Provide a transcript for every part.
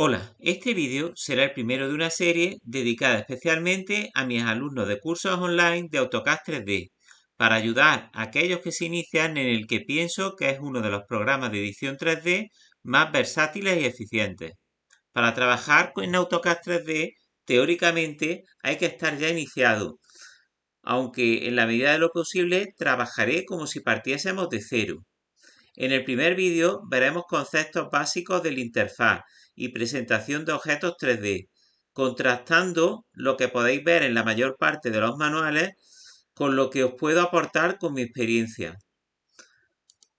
Hola, este vídeo será el primero de una serie dedicada especialmente a mis alumnos de cursos online de AutoCAD 3D, para ayudar a aquellos que se inician en el que pienso que es uno de los programas de edición 3D más versátiles y eficientes. Para trabajar en AutoCAD 3D, teóricamente hay que estar ya iniciado, aunque en la medida de lo posible trabajaré como si partiésemos de cero. En el primer vídeo veremos conceptos básicos de la interfaz y presentación de objetos 3D, contrastando lo que podéis ver en la mayor parte de los manuales con lo que os puedo aportar con mi experiencia.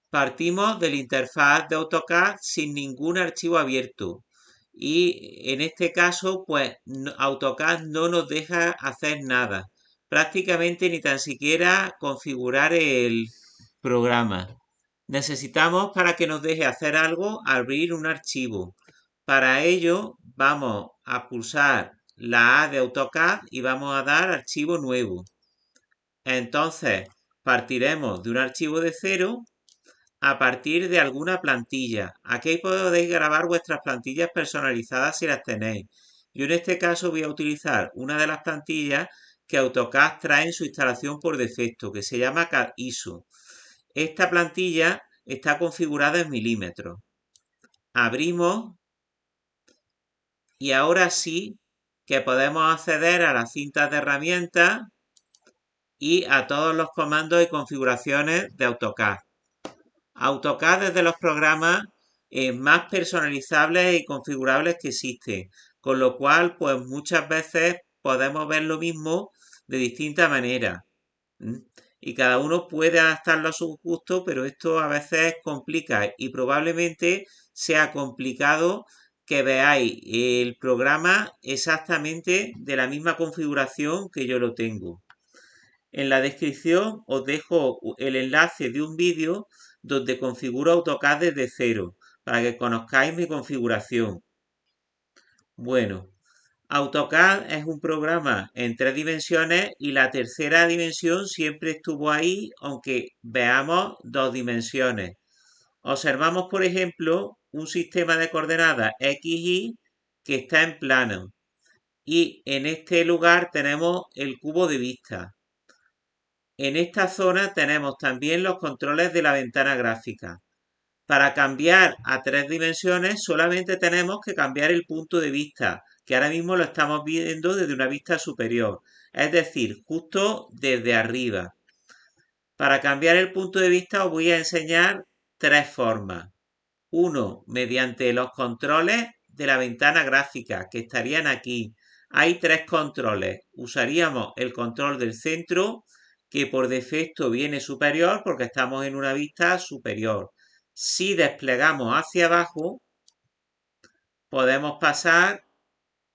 Partimos de la interfaz de AutoCAD sin ningún archivo abierto y en este caso pues AutoCAD no nos deja hacer nada, prácticamente ni tan siquiera configurar el programa. Necesitamos, para que nos deje hacer algo, abrir un archivo. Para ello vamos a pulsar la A de AutoCAD y vamos a dar archivo nuevo. Entonces partiremos de un archivo de cero a partir de alguna plantilla. Aquí podéis grabar vuestras plantillas personalizadas si las tenéis. Yo en este caso voy a utilizar una de las plantillas que AutoCAD trae en su instalación por defecto, que se llama CAD ISO. Esta plantilla está configurada en milímetros. Abrimos y ahora sí que podemos acceder a las cintas de herramientas y a todos los comandos y configuraciones de AutoCAD. AutoCAD es de los programas más personalizables y configurables que existen, con lo cual pues muchas veces podemos ver lo mismo de distinta manera. Y cada uno puede adaptarlo a su gusto, pero esto a veces complica y probablemente sea complicado que veáis el programa exactamente de la misma configuración que yo lo tengo. En la descripción os dejo el enlace de un vídeo donde configuro AutoCAD desde cero, para que conozcáis mi configuración. Bueno, AutoCAD es un programa en 3 dimensiones y la tercera dimensión siempre estuvo ahí, aunque veamos 2 dimensiones. Observamos, por ejemplo, un sistema de coordenadas XY que está en plano y en este lugar tenemos el cubo de vista. En esta zona tenemos también los controles de la ventana gráfica. Para cambiar a 3 dimensiones solamente tenemos que cambiar el punto de vista, que ahora mismo lo estamos viendo desde una vista superior, es decir, justo desde arriba. Para cambiar el punto de vista os voy a enseñar 3 formas. Uno, mediante los controles de la ventana gráfica, que estarían aquí. Hay 3 controles. Usaríamos el control del centro, que por defecto viene superior porque estamos en una vista superior. Si desplegamos hacia abajo, podemos pasar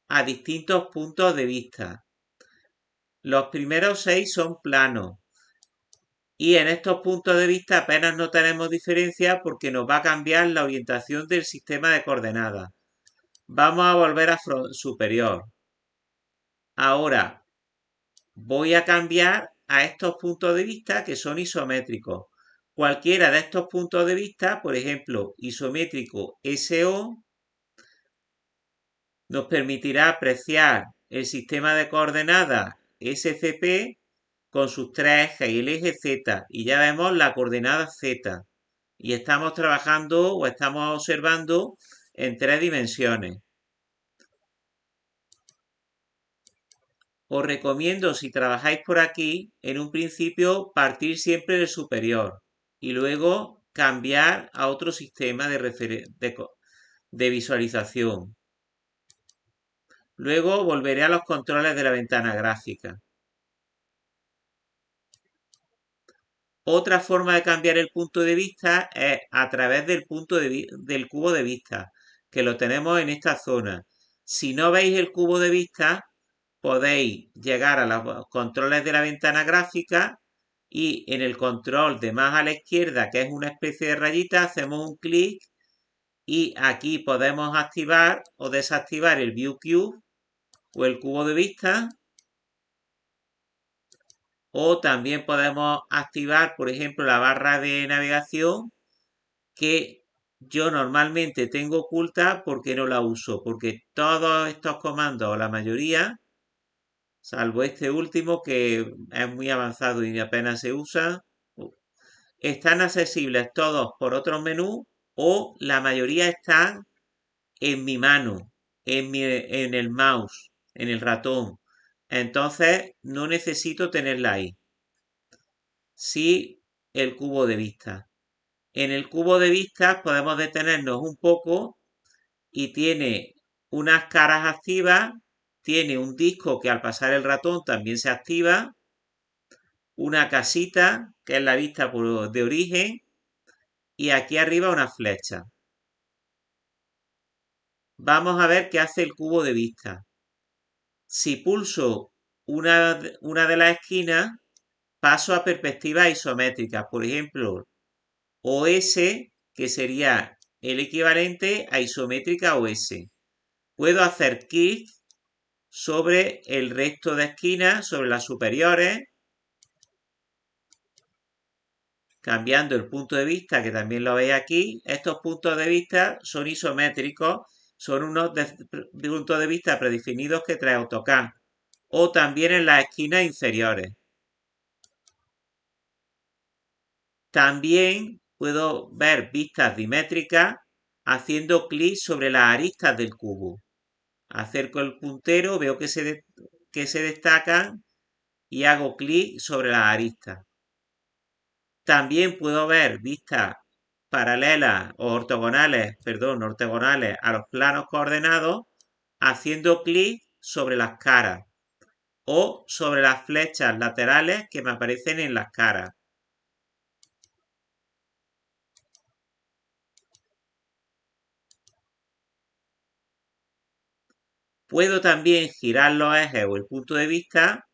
a distintos puntos de vista. Los primeros 6 son planos. Y en estos puntos de vista apenas no tenemos diferencia porque nos va a cambiar la orientación del sistema de coordenadas. Vamos a volver a superior. Ahora voy a cambiar a estos puntos de vista que son isométricos. Cualquiera de estos puntos de vista, por ejemplo, isométrico SO, nos permitirá apreciar el sistema de coordenadas SCP con sus 3 ejes y el eje Z. Y ya vemos la coordenada Z. Y estamos trabajando o estamos observando en 3 dimensiones. Os recomiendo, si trabajáis por aquí, en un principio partir siempre del superior y luego cambiar a otro sistema de visualización. Luego volveré a los controles de la ventana gráfica. Otra forma de cambiar el punto de vista es a través del del cubo de vista, que lo tenemos en esta zona. Si no veis el cubo de vista, podéis llegar a los controles de la ventana gráfica y en el control de más a la izquierda, que es una especie de rayita, hacemos un clic y aquí podemos activar o desactivar el View Cube o el cubo de vista, o también podemos activar, por ejemplo, la barra de navegación, que yo normalmente tengo oculta porque no la uso, porque todos estos comandos, o la mayoría, salvo este último que es muy avanzado y apenas se usa, están accesibles todos por otros menús o la mayoría están en mi mano, en el mouse, en el ratón. Entonces no necesito tenerla ahí. Sí, el cubo de vista. En el cubo de vista podemos detenernos un poco y tiene unas caras activas, tiene un disco que al pasar el ratón también se activa, una casita que es la vista de origen y aquí arriba una flecha. Vamos a ver qué hace el cubo de vista. Si pulso una de las esquinas, paso a perspectiva isométrica. Por ejemplo, OS, que sería el equivalente a isométrica OS. Puedo hacer clic sobre el resto de esquinas, sobre las superiores, cambiando el punto de vista, que también lo veis aquí. Estos puntos de vista son isométricos, son unos puntos de vista predefinidos que trae AutoCAD. O también en las esquinas inferiores. También puedo ver vistas dimétricas haciendo clic sobre las aristas del cubo. Acerco el puntero, veo que se destacan y hago clic sobre las aristas. También puedo ver vistas paralelas o ortogonales, perdón, ortogonales a los planos coordenados haciendo clic sobre las caras o sobre las flechas laterales que me aparecen en las caras. Puedo también girar los ejes o el punto de vista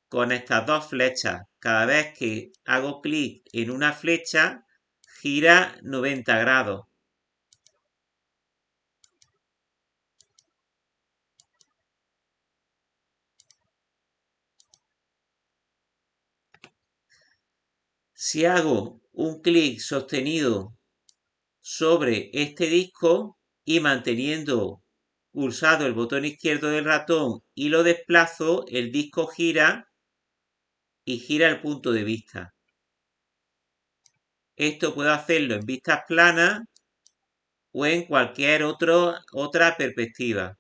con estas dos flechas. Cada vez que hago clic en una flecha, gira 90 grados. Si hago un clic sostenido sobre este disco y manteniendo pulsado el botón izquierdo del ratón y lo desplazo, el disco gira y gira el punto de vista. Esto puedo hacerlo en vistas planas o en cualquier otra perspectiva.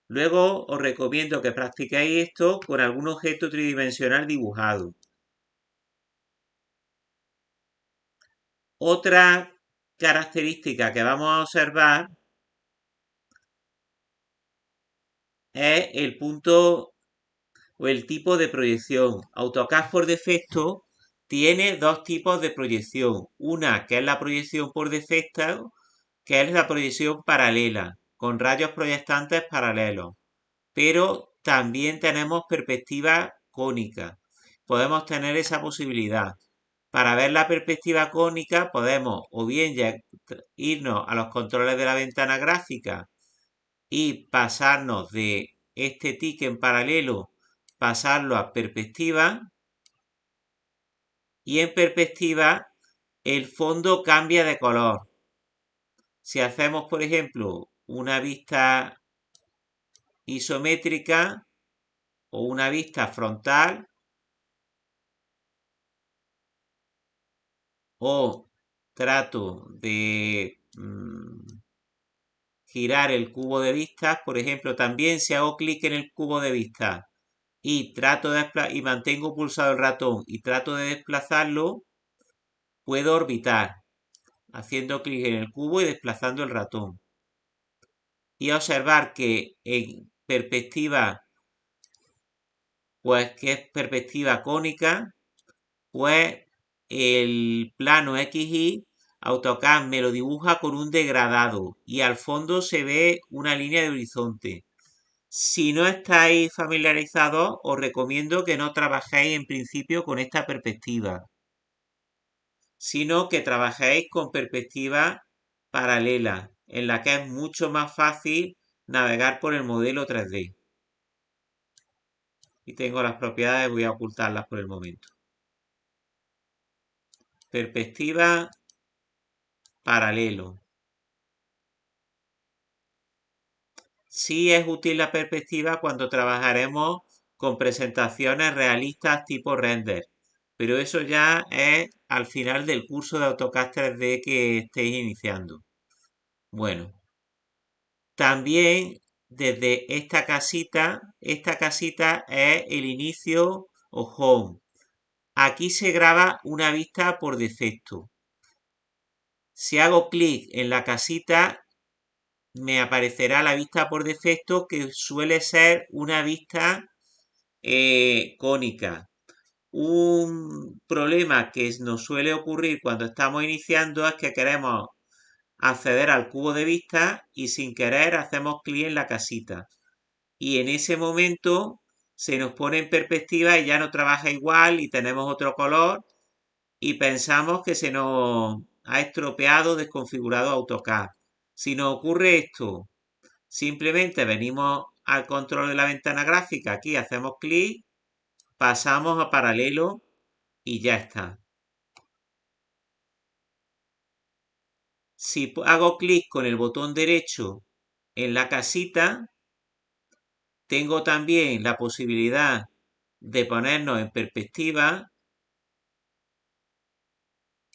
Luego os recomiendo que practiquéis esto con algún objeto tridimensional dibujado. Otra característica que vamos a observar es el punto o el tipo de proyección. AutoCAD por defecto tiene dos tipos de proyección. Una que es la proyección por defecto, que es la proyección paralela, con rayos proyectantes paralelos. Pero también tenemos perspectiva cónica. Podemos tener esa posibilidad. Para ver la perspectiva cónica podemos o bien irnos a los controles de la ventana gráfica y pasarnos de este tic en paralelo, pasarlo a perspectiva y en perspectiva el fondo cambia de color. Si hacemos, por ejemplo, una vista isométrica o una vista frontal o trato de girar el cubo de vistas, por ejemplo, también si hago clic en el cubo de vistas y y mantengo pulsado el ratón y trato de desplazarlo, puedo orbitar haciendo clic en el cubo y desplazando el ratón. Y observar que en perspectiva, pues que es perspectiva cónica, pues el plano XY AutoCAD me lo dibuja con un degradado y al fondo se ve una línea de horizonte. Si no estáis familiarizados, os recomiendo que no trabajéis en principio con esta perspectiva, sino que trabajéis con perspectiva paralela, en la que es mucho más fácil navegar por el modelo 3D. Y tengo las propiedades, voy a ocultarlas por el momento. perspectiva, paralelo. Sí es útil la perspectiva cuando trabajaremos con presentaciones realistas tipo render, pero eso ya es al final del curso de AutoCAD 3D que estéis iniciando. Bueno, también desde esta casita es el inicio o home. Aquí se graba una vista por defecto. Si hago clic en la casita, me aparecerá la vista por defecto, que suele ser una vista cónica. Un problema que nos suele ocurrir cuando estamos iniciando es que queremos acceder al cubo de vista y sin querer hacemos clic en la casita. Y en ese momento se nos pone en perspectiva y ya no trabaja igual y tenemos otro color y pensamos que se nos ha estropeado, desconfigurado AutoCAD. Si nos ocurre esto, simplemente venimos al control de la ventana gráfica, aquí hacemos clic, pasamos a paralelo y ya está. Si hago clic con el botón derecho en la casita, tengo también la posibilidad de ponernos en perspectiva.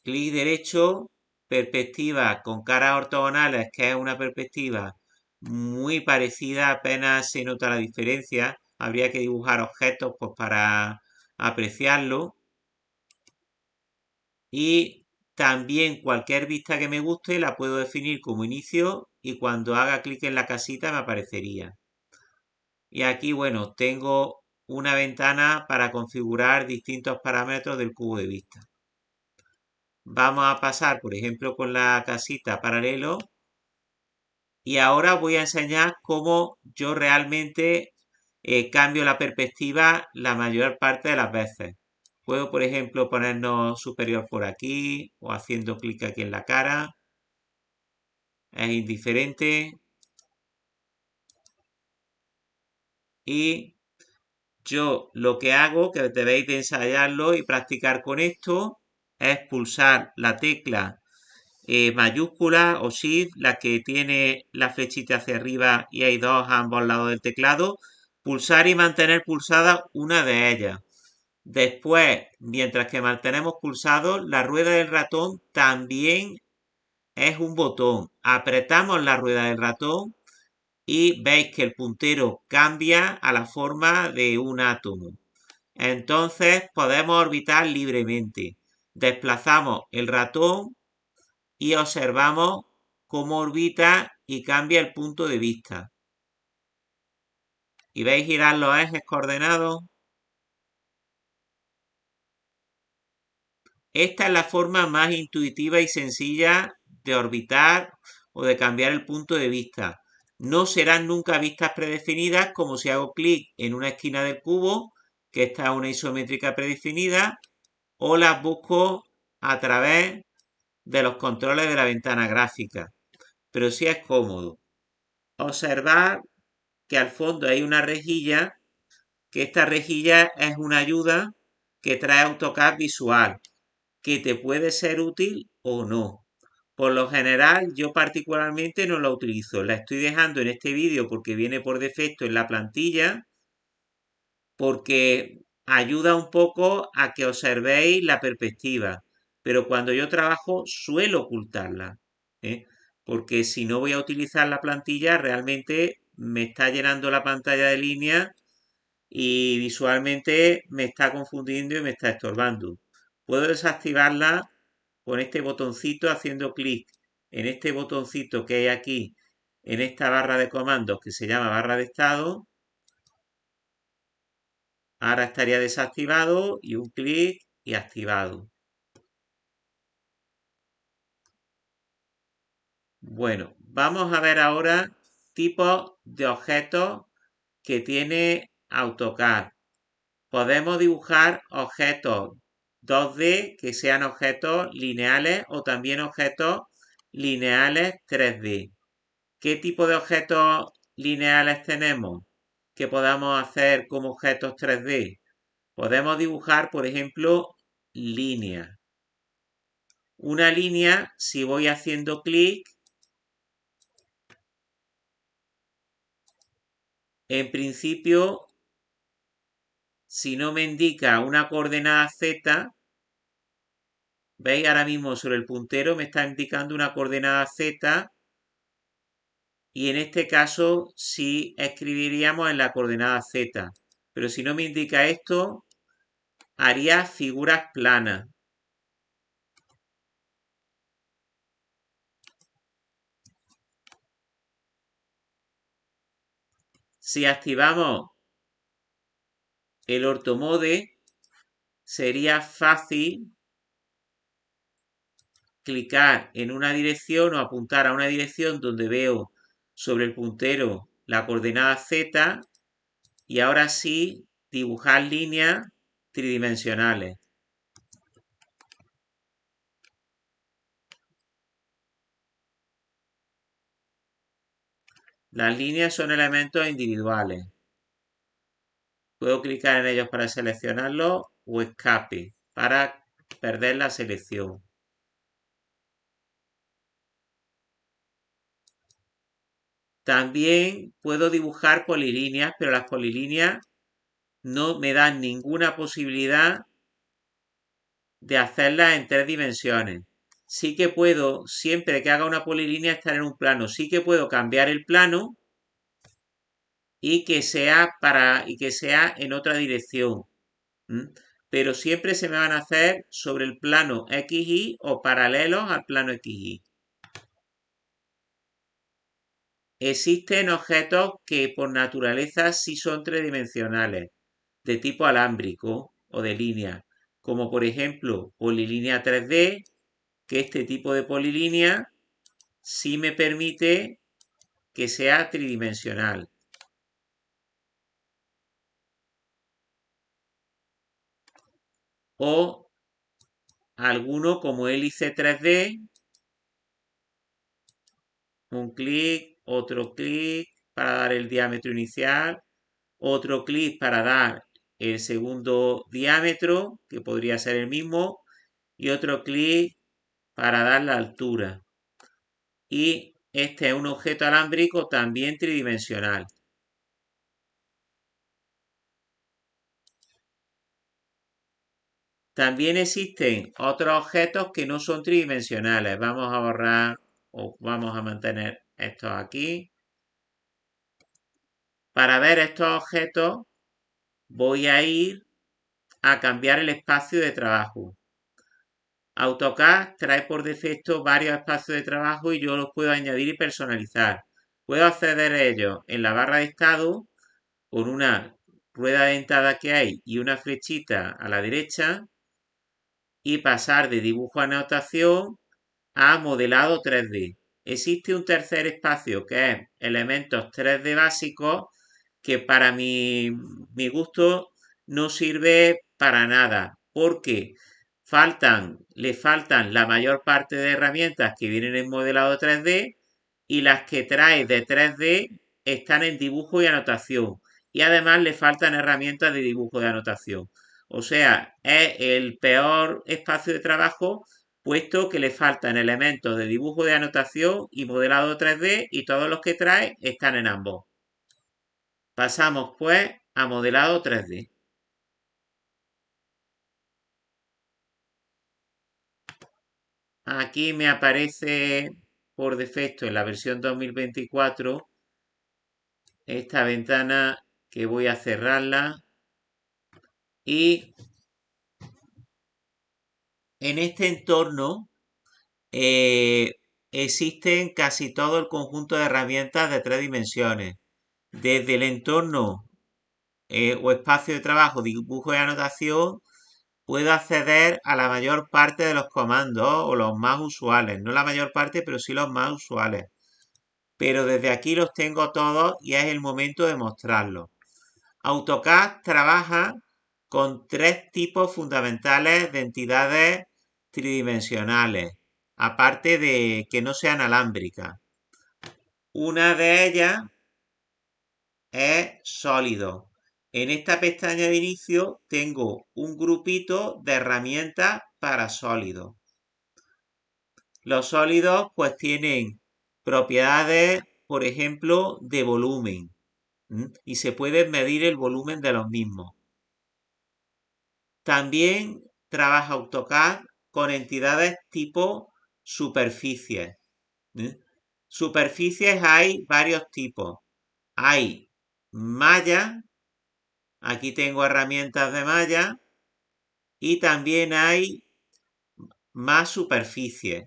Clic derecho, perspectiva con caras ortogonales, que es una perspectiva muy parecida, apenas se nota la diferencia. Habría que dibujar objetos pues, para apreciarlo. Y también cualquier vista que me guste la puedo definir como inicio y cuando haga clic en la casita me aparecería. Y aquí, bueno, tengo una ventana para configurar distintos parámetros del cubo de vista. Vamos a pasar, por ejemplo, con la casita paralelo. Y ahora voy a enseñar cómo yo realmente cambio la perspectiva la mayor parte de las veces. Puedo, por ejemplo, ponernos superior por aquí o haciendo clic aquí en la cara. Es indiferente. Y yo lo que hago, que debéis de ensayarlo y practicar con esto, es pulsar la tecla mayúscula o shift, la que tiene la flechita hacia arriba y hay dos a ambos lados del teclado, pulsar y mantener pulsada una de ellas. Después, mientras que mantenemos pulsado, la rueda del ratón también es un botón. Apretamos la rueda del ratón y veis que el puntero cambia a la forma de un átomo. Entonces podemos orbitar libremente. Desplazamos el ratón y observamos cómo orbita y cambia el punto de vista. ¿Y veis girar los ejes coordenados? Esta es la forma más intuitiva y sencilla de orbitar o de cambiar el punto de vista. No serán nunca vistas predefinidas, como si hago clic en una esquina del cubo, que está es una isométrica predefinida, o las busco a través de los controles de la ventana gráfica. Pero sí es cómodo. Observar que al fondo hay una rejilla, que esta rejilla es una ayuda que trae AutoCAD visual, que te puede ser útil o no. Por lo general, yo particularmente no la utilizo. La estoy dejando en este vídeo porque viene por defecto en la plantilla, porque ayuda un poco a que observéis la perspectiva. Pero cuando yo trabajo suelo ocultarla, ¿eh? Porque si no voy a utilizar la plantilla, realmente me está llenando la pantalla de líneas y visualmente me está confundiendo y me está estorbando. Puedo desactivarla con este botoncito haciendo clic en este botoncito que hay aquí en esta barra de comandos que se llama barra de estado. Ahora estaría desactivado y un clic y activado. Bueno, vamos a ver ahora tipos de objetos que tiene AutoCAD. Podemos dibujar objetos 2D que sean objetos lineales o también objetos lineales 3D. ¿Qué tipo de objetos lineales tenemos que podamos hacer como objetos 3D? Podemos dibujar, por ejemplo, líneas. Una línea, si voy haciendo clic, en principio, si no me indica una coordenada Z, ¿veis? Ahora mismo sobre el puntero me está indicando una coordenada Z y en este caso sí escribiríamos en la coordenada Z. Pero si no me indica esto, haría figuras planas. Si activamos el ortomode, sería fácil clicar en una dirección o apuntar a una dirección donde veo sobre el puntero la coordenada Z y ahora sí dibujar líneas tridimensionales. Las líneas son elementos individuales. Puedo clicar en ellos para seleccionarlos o escape para perder la selección. También puedo dibujar polilíneas, pero las polilíneas no me dan ninguna posibilidad de hacerlas en 3 dimensiones. Sí que puedo, siempre que haga una polilínea, estar en un plano. Sí que puedo cambiar el plano y que sea en otra dirección. Pero siempre se me van a hacer sobre el plano XY o paralelos al plano XY. Existen objetos que por naturaleza sí son tridimensionales, de tipo alámbrico o de línea, como por ejemplo polilínea 3D, que este tipo de polilínea sí me permite que sea tridimensional. O alguno como hélice 3D, un clic, otro clic para dar el diámetro inicial, otro clic para dar el segundo diámetro, que podría ser el mismo, y otro clic para dar la altura. Y este es un objeto alámbrico también tridimensional. También existen otros objetos que no son tridimensionales. Vamos a borrar o vamos a mantener estos aquí. Para ver estos objetos voy a ir a cambiar el espacio de trabajo. AutoCAD trae por defecto varios espacios de trabajo y yo los puedo añadir y personalizar. Puedo acceder a ellos en la barra de estado con una rueda dentada que hay y una flechita a la derecha y pasar de dibujo a anotación a modelado 3D. Existe un tercer espacio que es elementos 3D básicos que para mi gusto no sirve para nada porque le faltan la mayor parte de herramientas que vienen en modelado 3D y las que trae de 3D están en dibujo y anotación. Y además le faltan herramientas de dibujo y anotación. O sea, es el peor espacio de trabajo puesto que le faltan elementos de dibujo de anotación y modelado 3D y todos los que trae están en ambos. Pasamos pues a modelado 3D. Aquí me aparece por defecto en la versión 2024 esta ventana que voy a cerrarla y en este entorno existen casi todo el conjunto de herramientas de 3 dimensiones. Desde el entorno o espacio de trabajo, dibujo y anotación, puedo acceder a la mayor parte de los comandos o los más usuales. No la mayor parte, pero sí los más usuales. Pero desde aquí los tengo todos y es el momento de mostrarlos. AutoCAD trabaja con 3 tipos fundamentales de entidades tridimensionales, aparte de que no sean alámbricas. Una de ellas es sólido. En esta pestaña de inicio tengo un grupito de herramientas para sólido. Los sólidos pues tienen propiedades, por ejemplo, de volumen, y se puede medir el volumen de los mismos. También trabaja AutoCAD con entidades tipo superficies. Superficies hay varios tipos. Hay malla, aquí tengo herramientas de malla, y también hay más superficies.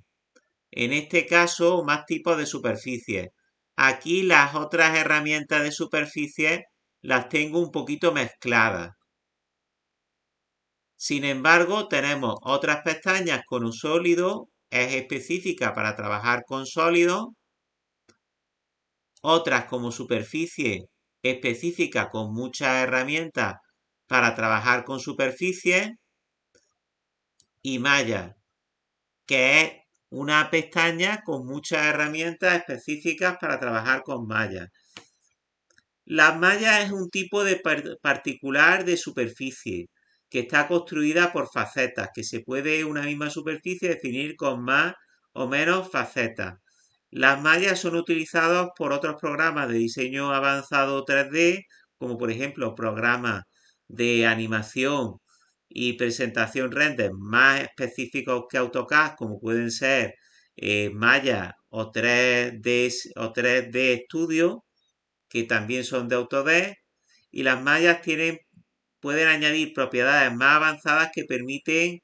En este caso, más tipos de superficies. Aquí las otras herramientas de superficie las tengo un poquito mezcladas. Sin embargo, tenemos otras pestañas con un sólido, es específica para trabajar con sólidos, otras como superficie específica con muchas herramientas para trabajar con superficies y malla, que es una pestaña con muchas herramientas específicas para trabajar con mallas. La malla es un tipo de particular de superficie que está construida por facetas, que se puede una misma superficie definir con más o menos facetas. Las mallas son utilizadas por otros programas de diseño avanzado 3D, como por ejemplo programas de animación y presentación render más específicos que AutoCAD, como pueden ser Maya o 3D Studio, que también son de Autodesk, y las mallas pueden añadir propiedades más avanzadas que permiten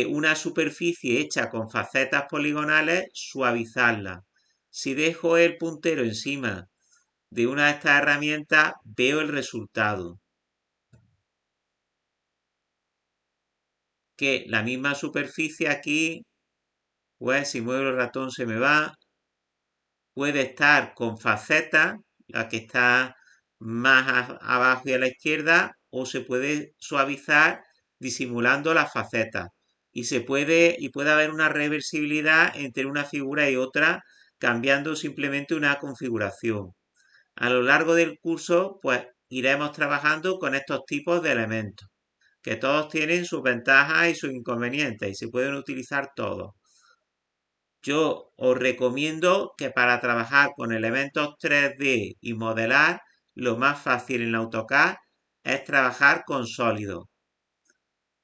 una superficie hecha con facetas poligonales suavizarla. Si dejo el puntero encima de una de estas herramientas, veo el resultado. Que la misma superficie aquí, pues si muevo el ratón se me va, puede estar con facetas, la que está más abajo y a la izquierda, o se puede suavizar disimulando las facetas. Y puede haber una reversibilidad entre una figura y otra, cambiando simplemente una configuración. A lo largo del curso, pues iremos trabajando con estos tipos de elementos, que todos tienen sus ventajas y sus inconvenientes y se pueden utilizar todos. Yo os recomiendo que para trabajar con elementos 3D y modelar, lo más fácil en AutoCAD es trabajar con sólidos.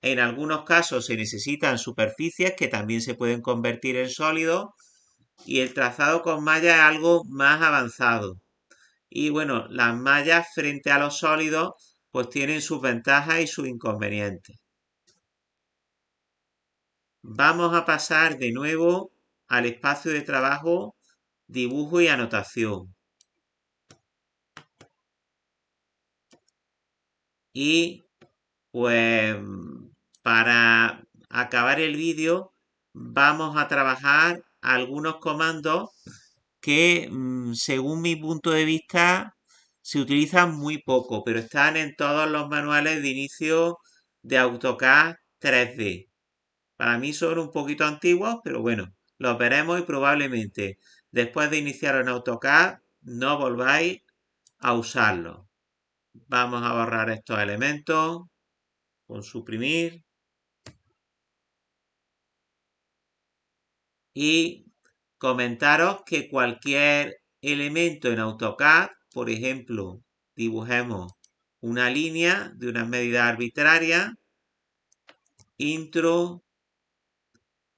En algunos casos se necesitan superficies que también se pueden convertir en sólidos y el trazado con malla es algo más avanzado. Y bueno, las mallas frente a los sólidos pues tienen sus ventajas y sus inconvenientes. Vamos a pasar de nuevo al espacio de trabajo, dibujo y anotación. Y pues para acabar el vídeo vamos a trabajar algunos comandos que según mi punto de vista se utilizan muy poco, pero están en todos los manuales de inicio de AutoCAD 3D. Para mí son un poquito antiguos, pero bueno, los veremos y probablemente después de iniciar en AutoCAD no volváis a usarlos. Vamos a borrar estos elementos con suprimir y comentaros que cualquier elemento en AutoCAD, por ejemplo, dibujemos una línea de una medida arbitraria, intro,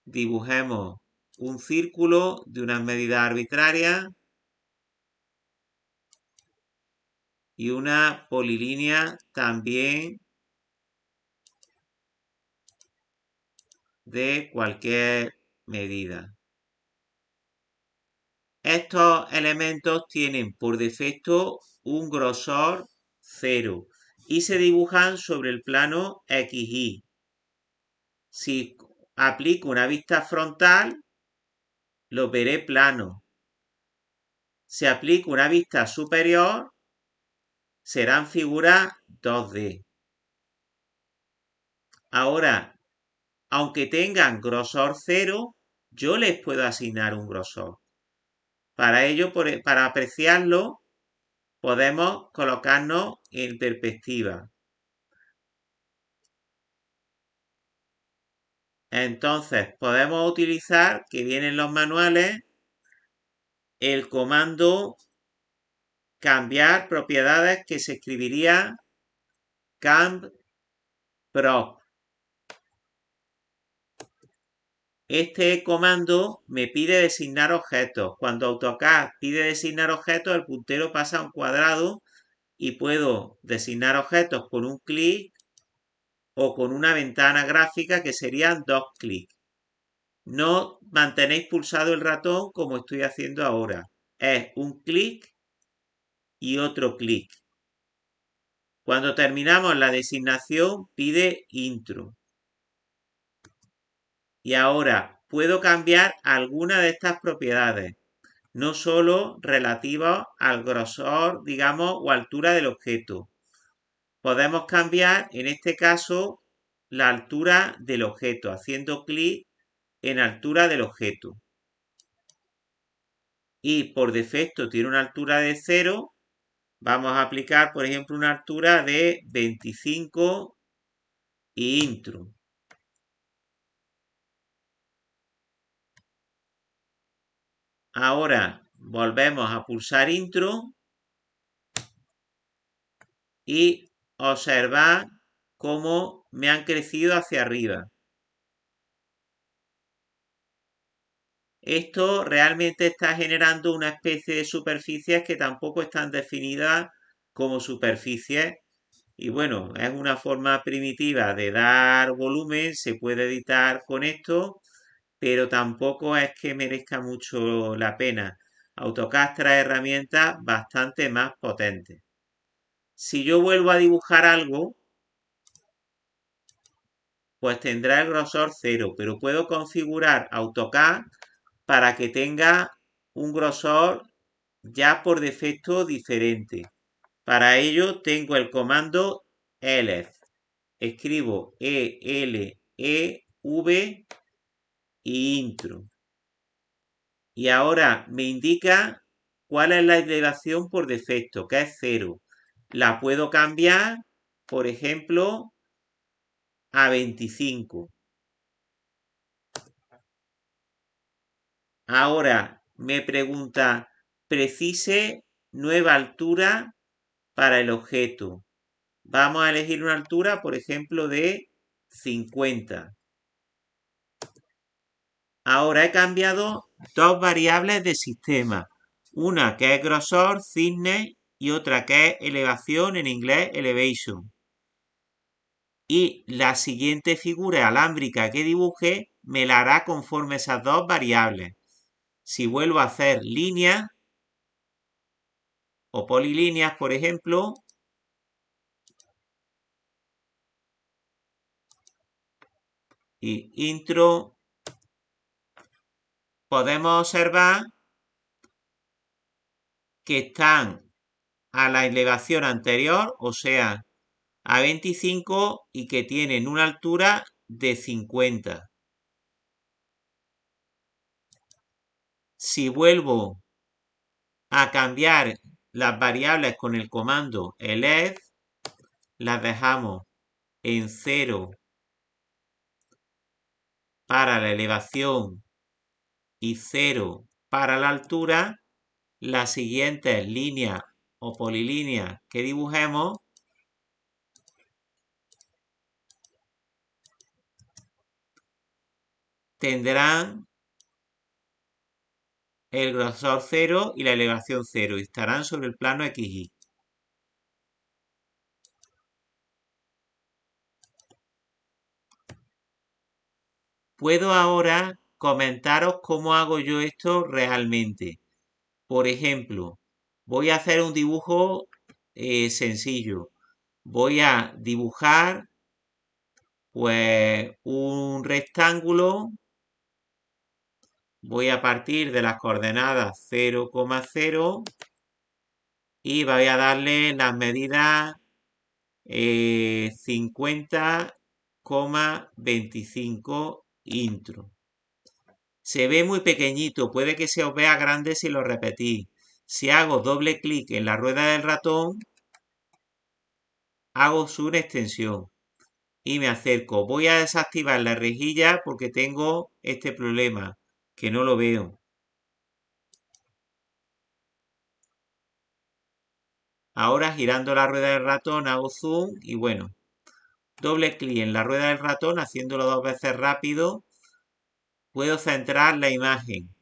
dibujemos un círculo de una medida arbitraria y una polilínea también de cualquier medida. Estos elementos tienen por defecto un grosor 0 y se dibujan sobre el plano XY. Si aplico una vista frontal, lo veré plano. Si aplico una vista superior, serán figuras 2D. Ahora, aunque tengan grosor 0, yo les puedo asignar un grosor. Para ello, para apreciarlo, podemos colocarnos en perspectiva. Entonces podemos utilizar, que vienen los manuales, el comando cambiar propiedades que se escribiría camp prop. Este comando me pide designar objetos. Cuando AutoCAD pide designar objetos, el puntero pasa a un cuadrado y puedo designar objetos con un clic o con una ventana gráfica que serían dos clics. No mantenéis pulsado el ratón como estoy haciendo ahora. Es un clic y otro clic. Cuando terminamos la designación pide intro. Y ahora puedo cambiar alguna de estas propiedades, no solo relativas al grosor, digamos, o altura del objeto. Podemos cambiar, en este caso, la altura del objeto, haciendo clic en altura del objeto. Y por defecto tiene una altura de 0. Vamos a aplicar, por ejemplo, una altura de 25 y intro. Ahora volvemos a pulsar intro y observad cómo me han crecido hacia arriba. Esto realmente está generando una especie de superficies que tampoco están definidas como superficies. Y bueno, es una forma primitiva de dar volumen, se puede editar con esto, pero tampoco es que merezca mucho la pena. AutoCAD trae herramientas bastante más potentes. Si yo vuelvo a dibujar algo, pues tendrá el grosor 0, pero puedo configurar AutoCAD para que tenga un grosor ya por defecto diferente. Para ello tengo el comando elef. Escribo ELEV y intro. Y ahora me indica cuál es la elevación por defecto, que es 0. La puedo cambiar, por ejemplo, a 25. Ahora me pregunta, precise nueva altura para el objeto. Vamos a elegir una altura, por ejemplo, de 50. Ahora he cambiado dos variables de sistema. Una que es grosor, thickness, y otra que es elevación, en inglés elevation. Y la siguiente figura alámbrica que dibuje me la hará conforme esas dos variables. Si vuelvo a hacer líneas o polilíneas, por ejemplo, y intro, podemos observar que están a la elevación anterior, o sea, a 25, y que tienen una altura de 50. Si vuelvo a cambiar las variables con el comando elef, las dejamos en 0 para la elevación y 0 para la altura, las siguientes líneas o polilíneas que dibujemos tendrán el grosor 0 y la elevación 0 y estarán sobre el plano XY. Puedo ahora comentaros cómo hago yo esto realmente. Por ejemplo, voy a hacer un dibujo sencillo. Voy a dibujar pues un rectángulo. Voy a partir de las coordenadas 0,0 y voy a darle las medidas 50,25 intro. Se ve muy pequeñito, puede que se os vea grande si lo repetís. Si hago doble clic en la rueda del ratón, hago su extensión. y me acerco. Voy a desactivar la rejilla porque tengo este problema, que no lo veo. Ahora girando la rueda del ratón hago zoom y bueno, doble clic en la rueda del ratón haciéndolo 2 veces rápido, puedo centrar la imagen.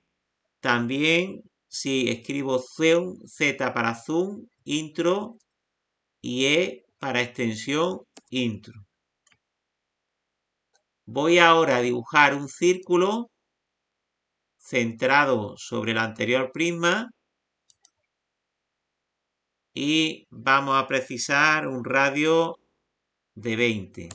También si escribo zoom, Z para zoom, intro y E para extensión intro. Voy ahora a dibujar un círculo centrado sobre el anterior prisma y vamos a precisar un radio de 20.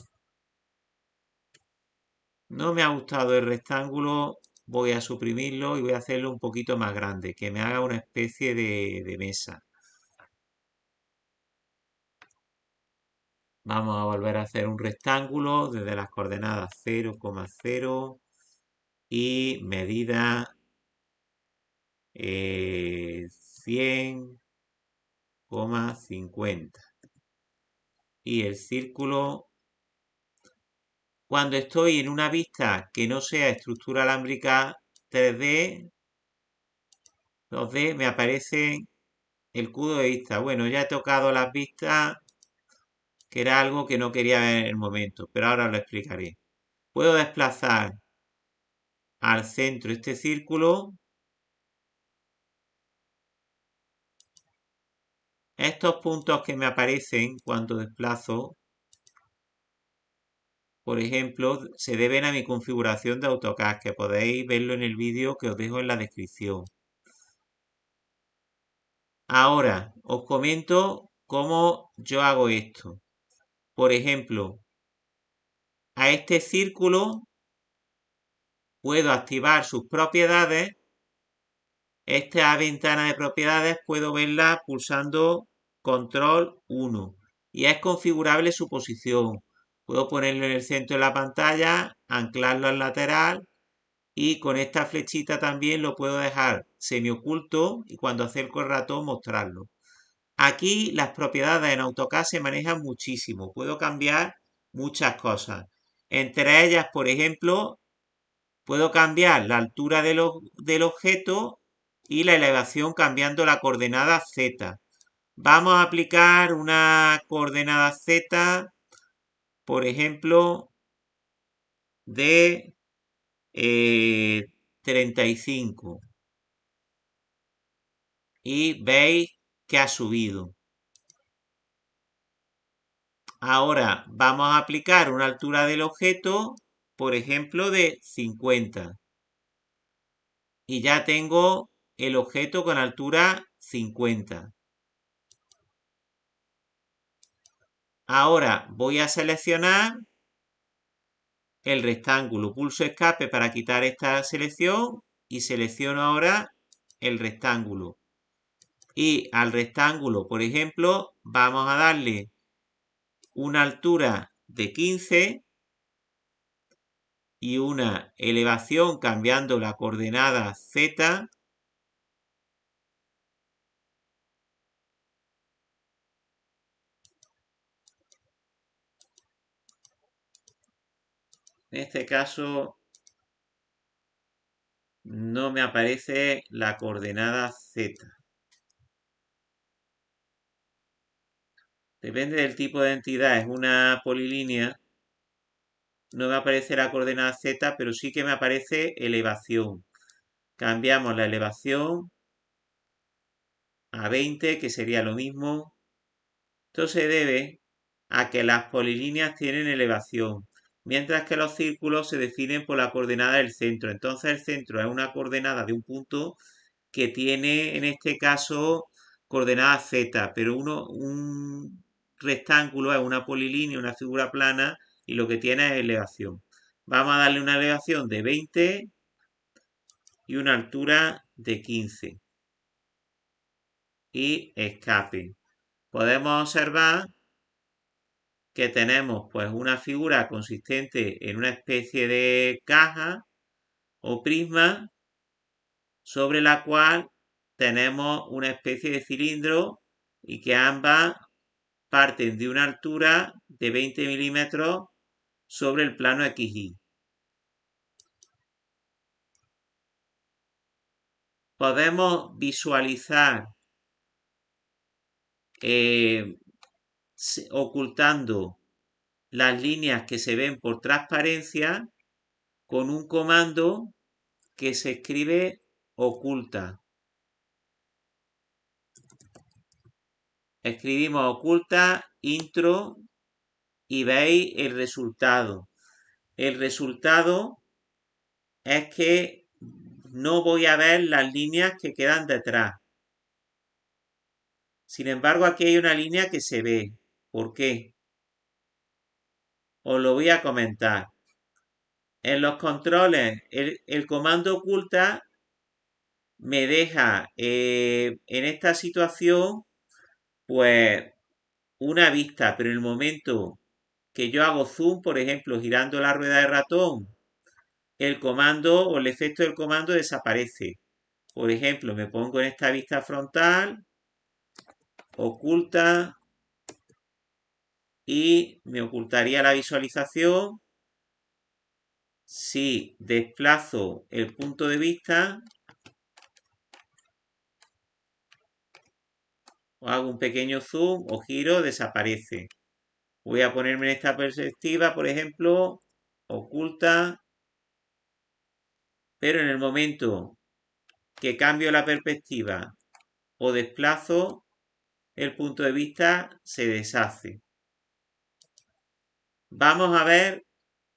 No me ha gustado el rectángulo, voy a suprimirlo y voy a hacerlo un poquito más grande, que me haga una especie de mesa. Vamos a volver a hacer un rectángulo desde las coordenadas 0,0 y medida 100,50. Y el círculo, cuando estoy en una vista que no sea estructura alámbrica 3D, 2D, me aparece el cubo de vista. Bueno, ya he tocado las vistas, que era algo que no quería ver en el momento, pero ahora lo explicaré. Puedo desplazar al centro este círculo. Estos puntos que me aparecen cuando desplazo, por ejemplo, se deben a mi configuración de AutoCAD, que podéis verlo en el vídeo que os dejo en la descripción. Ahora os comento cómo yo hago esto. Por ejemplo, a este círculo puedo activar sus propiedades. Esta ventana de propiedades puedo verla pulsando control 1 y es configurable su posición. Puedo ponerlo en el centro de la pantalla, anclarlo al lateral y con esta flechita también lo puedo dejar semioculto y cuando acerco el ratón mostrarlo. Aquí las propiedades en AutoCAD se manejan muchísimo. Puedo cambiar muchas cosas. Entre ellas, por ejemplo, puedo cambiar la altura del objeto y la elevación cambiando la coordenada Z. Vamos a aplicar una coordenada Z, por ejemplo, de 35. Y veis que ha subido. Ahora vamos a aplicar una altura del objeto, por ejemplo, de 50. Y ya tengo el objeto con altura 50. Ahora voy a seleccionar el rectángulo. Pulso escape para quitar esta selección y selecciono ahora el rectángulo. Y al rectángulo, por ejemplo, vamos a darle una altura de 15 y una elevación cambiando la coordenada Z en este caso no me aparece la coordenada Z. Depende del tipo de entidad, es una polilínea. No me aparece la coordenada Z, pero sí que me aparece elevación. Cambiamos la elevación a 20, que sería lo mismo. Esto se debe a que las polilíneas tienen elevación, mientras que los círculos se definen por la coordenada del centro. Entonces el centro es una coordenada de un punto que tiene en este caso coordenada Z, pero un rectángulo es una polilínea, una figura plana y lo que tiene es elevación. Vamos a darle una elevación de 20 y una altura de 15 y escape. Podemos observar que tenemos pues una figura consistente en una especie de caja o prisma sobre la cual tenemos una especie de cilindro y que ambas parten de una altura de 20 milímetros sobre el plano XY. Podemos visualizar ocultando las líneas que se ven por transparencia con un comando que se escribe oculta. Escribimos oculta intro y veis el resultado. El resultado es que no voy a ver las líneas que quedan detrás. Sin embargo, aquí hay una línea que se ve. ¿Por qué? Os lo voy a comentar. En los controles, el comando oculta me deja en esta situación pues una vista, pero en el momento que yo hago zoom, por ejemplo, girando la rueda de ratón, el comando o el efecto del comando desaparece. Por ejemplo, me pongo en esta vista frontal, oculta y me ocultaría la visualización si desplazo el punto de vista o hago un pequeño zoom o giro, desaparece. Voy a ponerme en esta perspectiva, por ejemplo, oculta, pero en el momento que cambio la perspectiva o desplazo, el punto de vista se deshace. Vamos a ver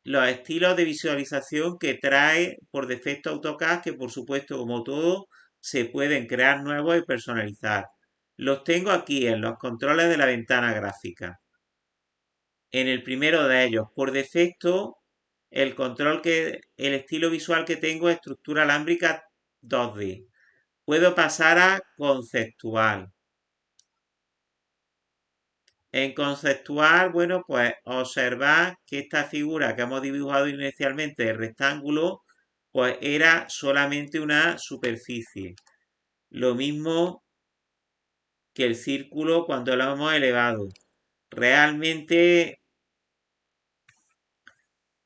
los estilos de visualización que trae por defecto AutoCAD, que por supuesto, como todo, se pueden crear nuevos y personalizar. Los tengo aquí en los controles de la ventana gráfica. En el primero de ellos, por defecto, el estilo visual que tengo es estructura alámbrica 2D. Puedo pasar a conceptual. En conceptual, bueno, pues observar que esta figura que hemos dibujado inicialmente, el rectángulo, pues era solamente una superficie. Lo mismo que el círculo cuando lo hemos elevado. Realmente,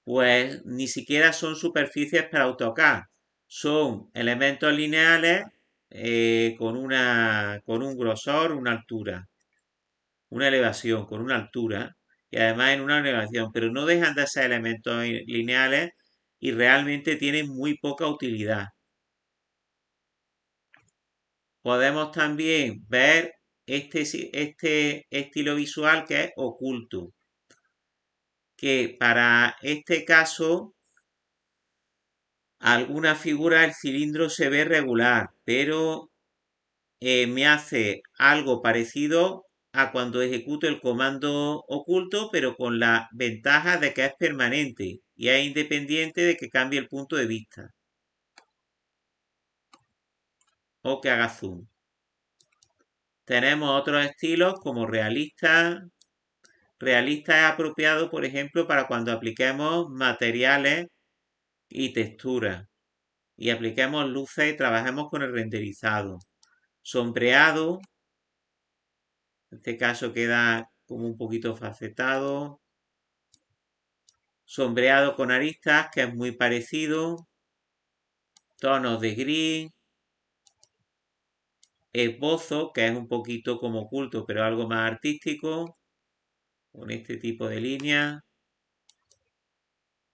pues ni siquiera son superficies para AutoCAD. Son elementos lineales con un grosor, una altura, una elevación, con una altura y además en una elevación, pero no dejan de ser elementos lineales y realmente tienen muy poca utilidad. Podemos también ver este estilo visual que es oculto, que para este caso alguna figura el cilindro se ve regular, pero me hace algo parecido a cuando ejecuto el comando oculto, pero con la ventaja de que es permanente y es independiente de que cambie el punto de vista o que haga zoom. Tenemos otros estilos como realista. Realista es apropiado, por ejemplo, para cuando apliquemos materiales y texturas y apliquemos luces y trabajemos con el renderizado. Sombreado, en este caso queda como un poquito facetado. Sombreado con aristas, que es muy parecido. Tonos de gris. Esbozo, que es un poquito como oculto, pero algo más artístico, con este tipo de línea.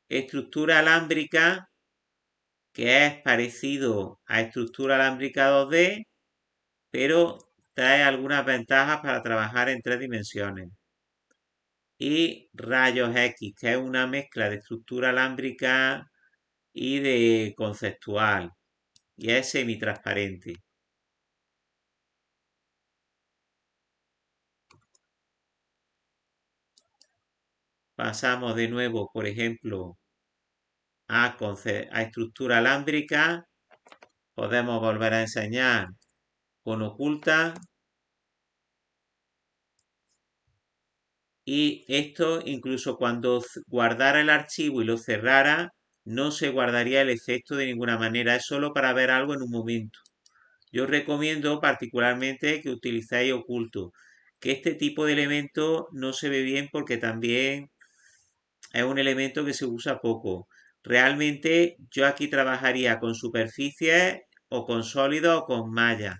Estructura alámbrica, que es parecido a estructura alámbrica 2D, pero trae algunas ventajas para trabajar en 3 dimensiones. Y rayos X, que es una mezcla de estructura alámbrica y de conceptual, y es semitransparente. Pasamos de nuevo, por ejemplo, a estructura alámbrica. Podemos volver a enseñar con oculta. Y esto incluso cuando guardara el archivo y lo cerrara, no se guardaría el efecto de ninguna manera. Es solo para ver algo en un momento. Yo recomiendo particularmente que utilicéis oculto. Que este tipo de elemento no se ve bien porque también es un elemento que se usa poco. Realmente yo aquí trabajaría con superficies o con sólidos o con mallas.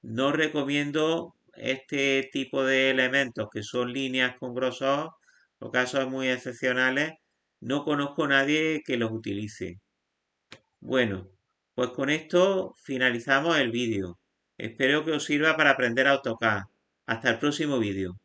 No recomiendo este tipo de elementos que son líneas con grosor o casos muy excepcionales. No conozco a nadie que los utilice. Bueno, pues con esto finalizamos el vídeo. Espero que os sirva para aprender AutoCAD. Hasta el próximo vídeo.